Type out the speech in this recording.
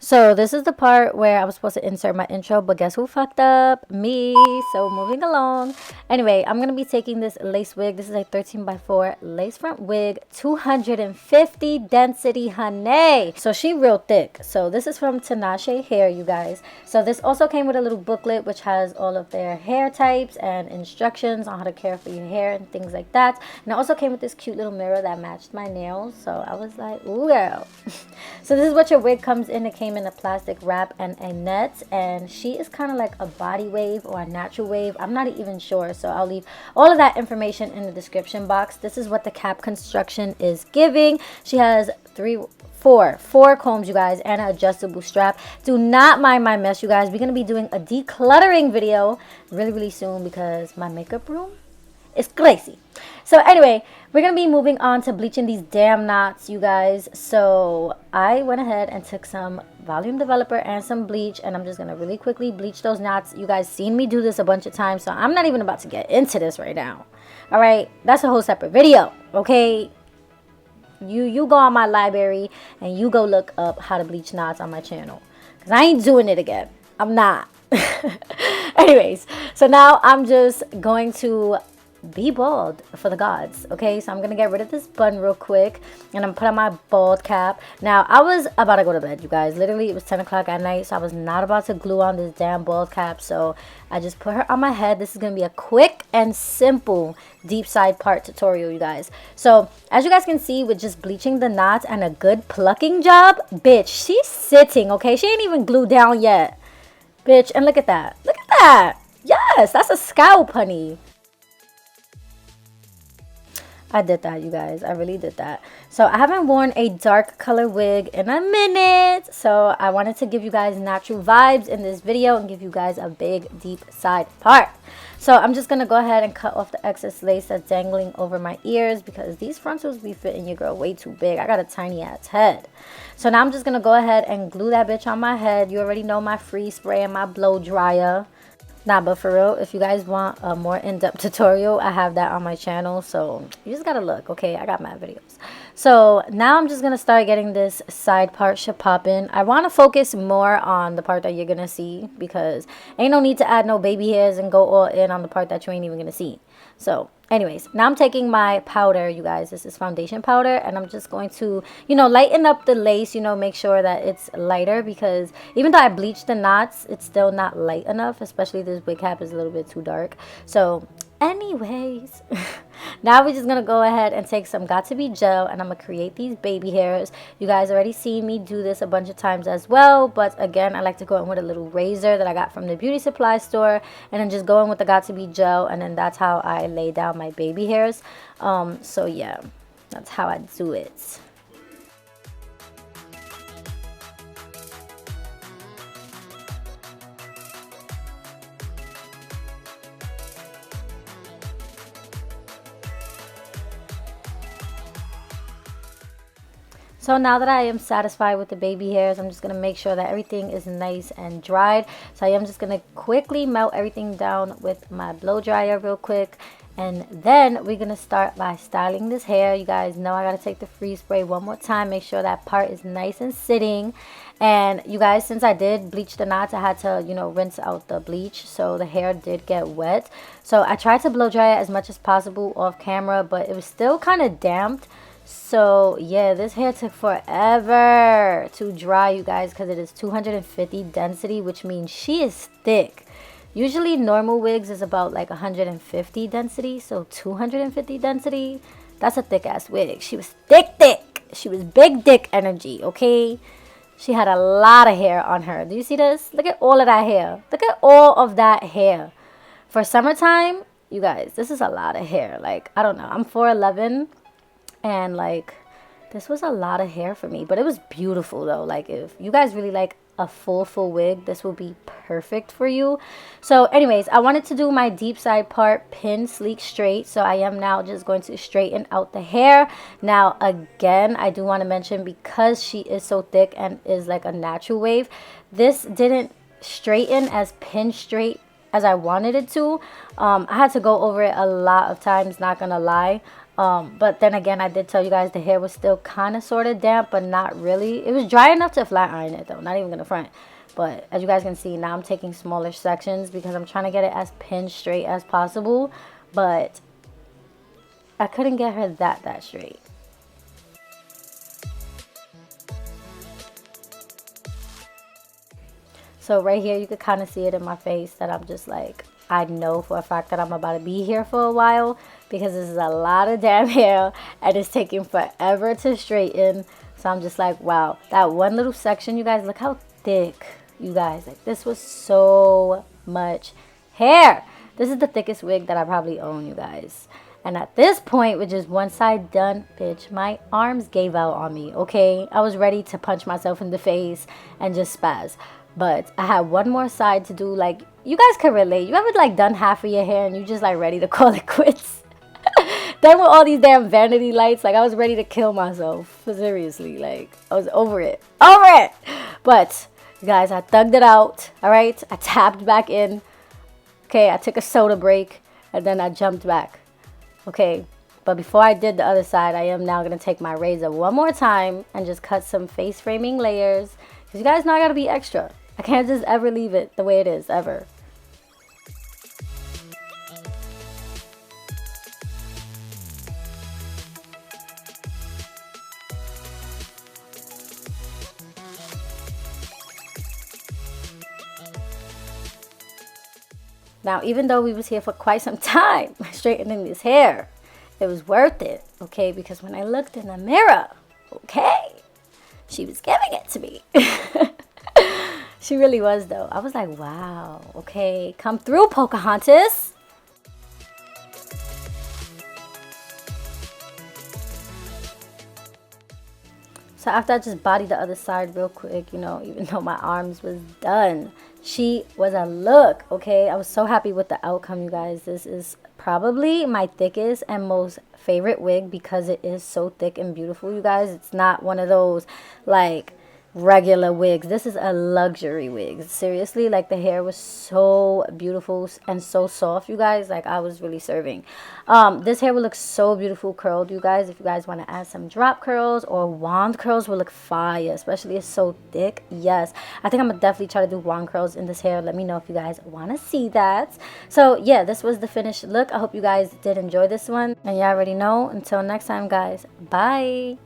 So this is the part where I was supposed to insert my intro, but guess who fucked up? Me. So moving along. Anyway, I'm going to be taking this lace wig. This is a 13 by 4 lace front wig, 250 density, honey. So she real thick. So this is from Tinashe Hair, you guys. So this also came with a little booklet which has all of their hair types and instructions on how to care for your hair and things like that. And it also came with this cute little mirror that matched my nails. So I was like, ooh girl. So this is what your wig comes in. It came in a plastic wrap and a net, and she is kind of like a body wave or a natural wave. I'm not even sure, so I'll leave all of that information in the description box. This is what the cap construction is giving. She has four combs, you guys, and an adjustable strap. Do not mind my mess, you guys. We're gonna be doing a decluttering video really soon because my makeup room is crazy. So anyway, we're gonna be moving on to bleaching these damn knots, you guys. So I went ahead and took some volume developer and some bleach, and I'm just gonna really quickly bleach those knots. You guys seen me do this a bunch of times, so I'm not even about to get into this right now. All right, that's a whole separate video. Okay, you go on my library and you go look up how to bleach knots on my channel, because I ain't doing it again. I'm not. Anyways, so now I'm just going to be bald for the gods. Okay, so I'm gonna get rid of this bun real quick, and I'm gonna put on my bald cap. Now I was about to go to bed, you guys. Literally it was 10 o'clock at night, so I was not about to glue on this damn bald cap, so I just put her on my head. This is gonna be a quick and simple deep side part tutorial, you guys. So as you guys can see, with just bleaching the knots and a good plucking job, bitch, she's sitting. Okay, she ain't even glued down yet, bitch. And look at that, look at that. Yes, that's a scalp, honey. I did that, you guys. I really did that. So I haven't worn a dark color wig in a minute, so I wanted to give you guys natural vibes in this video and give you guys a big deep side part. So I'm just gonna go ahead and cut off the excess lace that's dangling over my ears, because these frontals be fitting your girl way too big. I got a tiny ass head. So now I'm just gonna go ahead and glue that bitch on my head. You already know my free spray and my blow dryer. Nah, but for real, if you guys want a more in-depth tutorial, I have that on my channel, so you just gotta look. Okay, I got mad videos. So now I'm just gonna start getting this side part popping. I want to focus more on the part that you're gonna see, because ain't no need to add no baby hairs and go all in on the part that you ain't even gonna see. So anyways, now I'm taking my powder, you guys. This is foundation powder, and I'm just going to, you know, lighten up the lace, you know, make sure that it's lighter, because even though I bleached the knots, it's still not light enough, especially this wig cap is a little bit too dark. So anyways, now we're just gonna go ahead and take some got to be gel, and I'm gonna create these baby hairs. You guys already seen me do this a bunch of times as well, but again, I like to go in with a little razor that I got from the beauty supply store, and then just go in with the got to be gel, and then that's how I lay down my baby hairs. So yeah, that's how I do it. So now that I am satisfied with the baby hairs, I'm just going to make sure that everything is nice and dried. So I am just going to quickly melt everything down with my blow dryer real quick. And then we're going to start by styling this hair. You guys know I got to take the freeze spray one more time. Make sure that part is nice and sitting. And you guys, since I did bleach the knots, I had to, you know, rinse out the bleach. So the hair did get wet. So I tried to blow dry it as much as possible off camera, but it was still kind of damped. So yeah, this hair took forever to dry, you guys, because it is 250 density, which means she is thick. Usually normal wigs is about like 150 density, so 250 density, that's a thick ass wig. She was thick. She was big dick energy, okay? She had a lot of hair on her. Do you see this? Look at all of that hair. Look at all of that hair. For summertime, you guys, this is a lot of hair. Like, I don't know, I'm 4'11", and like this was a lot of hair for me, but it was beautiful though. Like, if you guys really like a full wig, this will be perfect for you. So anyways, I wanted to do my deep side part pin sleek straight, so I am now just going to straighten out the hair. Now again, I do want to mention, because she is so thick and is like a natural wave, this didn't straighten as pin straight as I wanted it to. I had to go over it a lot of times, not gonna lie. But then again, I did tell you guys the hair was still kind of sort of damp, but not really. It was dry enough to flat iron it though, not even gonna front. But as you guys can see, now I'm taking smaller sections because I'm trying to get it as pin straight as possible. But I couldn't get her that straight. So right here, you could kind of see it in my face that I'm just like, I know for a fact that I'm about to be here for a while because this is a lot of damn hair and it's taking forever to straighten. So I'm just like, wow, that one little section, you guys, look how thick, you guys. Like, this was so much hair. This is the thickest wig that I probably own, you guys. And at this point, with just one side done, bitch, my arms gave out on me, okay? I was ready to punch myself in the face and just spaz. But I had one more side to do. Like, you guys can relate. You ever like done half of your hair and you just like ready to call it quits? Then with all these damn vanity lights, like I was ready to kill myself. Seriously, like I was over it. Over it! But, you guys, I thugged it out, all right? I tapped back in. Okay, I took a soda break and then I jumped back. Okay, but before I did the other side, I am now going to take my razor one more time and just cut some face framing layers. Because you guys know I got to be extra. I can't just ever leave it the way it is, ever. Now, even though we was here for quite some time straightening this hair, it was worth it, okay? Because when I looked in the mirror, okay, she was giving it to me. She really was, though. I was like, wow, okay, come through, Pocahontas. So after I just bodied the other side real quick, you know, even though my arms was done, she was a look, okay? I was so happy with the outcome, you guys. This is probably my thickest and most favorite wig because it is so thick and beautiful, you guys. It's not one of those, like, regular wigs. This is a luxury wig. Seriously, like the hair was so beautiful and so soft, you guys. Like I was really serving. This hair will look so beautiful curled, you guys. If you guys want to add some drop curls or wand curls, will look fire, especially it's so thick. Yes, I think I'm gonna definitely try to do wand curls in this hair. Let me know if you guys want to see that. So yeah, this was the finished look. I hope you guys did enjoy this one, and you already know. Until next time, guys, bye.